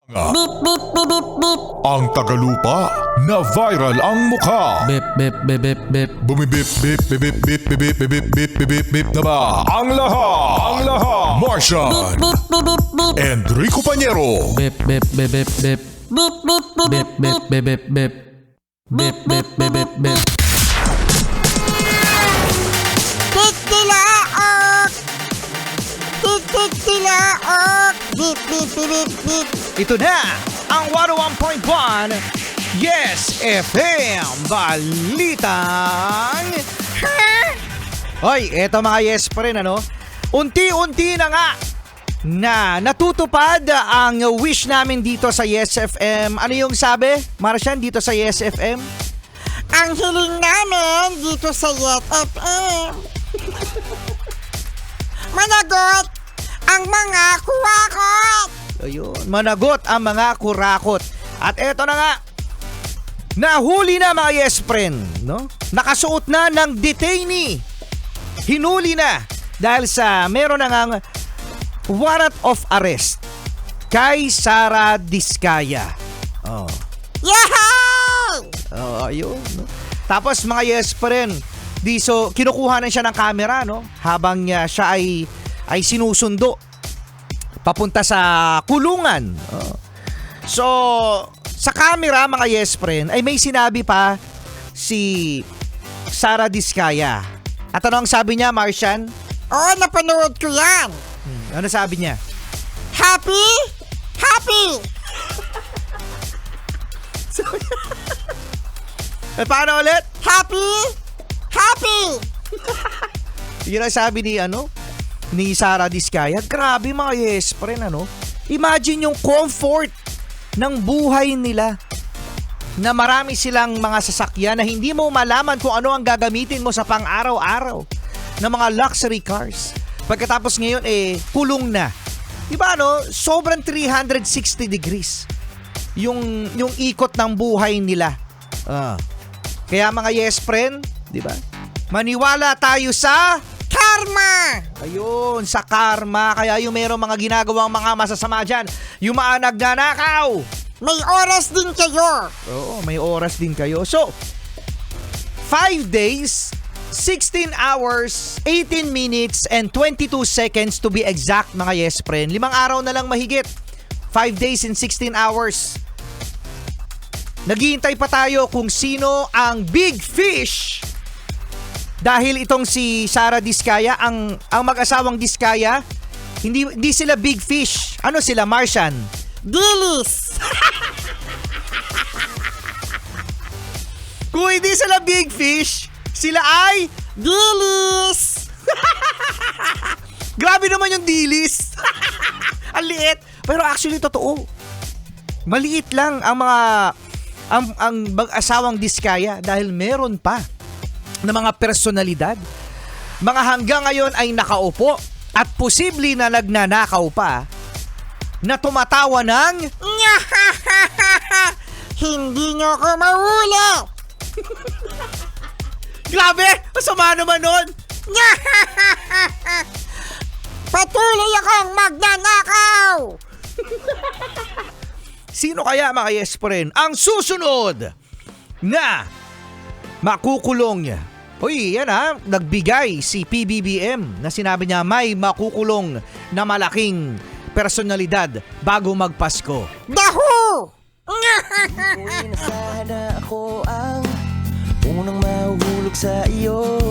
Bip, bip, bip, bip, bip. Ang tagalupa na viral ang mukha. Bip, bip, bip, bip, bip. Bumibip, bip, bip, bip, bip, bip, bip, bip, bip, bip, bip, bip na ba? Ang lahat! Martian! Bip, bip, bip, bip. Enrico Pañero! Bip, bip, bip, bip, bip. Bip, bip, bip, Bip, bip, bip, bip, bip. Bip, bip, bip, bip, bip. Titilaok! Titilaok! Bip, bip, bip, bip, bip. Ito na ang 101.1 Yes FM Balitang Hoy, eto mga yes pa rin ano. Unti-unti na nga na natutupad ang wish namin dito sa Yes FM. Ano yung sabi, Martian, dito sa Yes FM? Ang hiling namin dito sa Yes FM. Managot ang mga kuwakot. Ayun, managot ang mga kurakot. At eto na nga, nahuli na mga yes friend, no? Nakasuot na ng detainee. Hinuli na dahil sa meron na ngang warrant of arrest kay Sara Diskaya. Oh. Yay! Oh, ayun, no? Tapos mga yes friend, so kinukuha na siya ng camera, no? Habang siya ay sinusundo papunta sa kulungan. Oh. So, sa camera, mga yes friend, ay may sinabi pa si Sara Diskaya. At ano ang sabi niya, Martian? Oo, napanood ko yan. Ano sabi niya? Happy? Happy! Paano ulit? Happy? Happy! Yun ang sabi ni Sara Diskaya. Grabe mga yes friend, ano? Imagine yung comfort ng buhay nila na marami silang mga sasakyan na hindi mo malaman kung ano ang gagamitin mo sa pang-araw-araw na mga luxury cars. Pagkatapos ngayon, kulong na. Diba, no? Sobrang 360 degrees yung ikot ng buhay nila. Kaya mga yes friend, diba? Maniwala tayo sa Karma! ayun, sa karma. Kaya yung mayroong mga ginagawang mga masasama dyan, yung mga nagnanakaw. May oras din kayo. Oo, may oras din kayo. So, 5 days, 16 hours, 18 minutes, and 22 seconds to be exact, mga yes friend. 5 araw na lang mahigit. 5 days and 16 hours. Naghihintay pa tayo kung sino ang big fish. Dahil itong si Sara Diskaya, ang mag-asawang Diskaya, hindi sila big fish. Ano sila, Martian? Dilis! Kung hindi sila big fish, sila ay Dilis! grabe naman yung dilis. Ang liit. Pero actually totoo. Maliit lang ang mag-asawang Diskaya dahil meron pa na mga personalidad. Mga hanggang ngayon ay nakaupo at posible na nagnanakaw pa na tumatawa ng Hindi nyo ko mahuli! grabe! Masama naman nun! Patuloy akong magnanakaw! Sino kaya mga yes friend ang susunod na makukulong? Uy, yan nagbigay si PBBM na sinabi niya may makukulong na malaking personalidad bago magpasko. Dahu! Inasahan na ako ang unang mahuhulog sa iyo.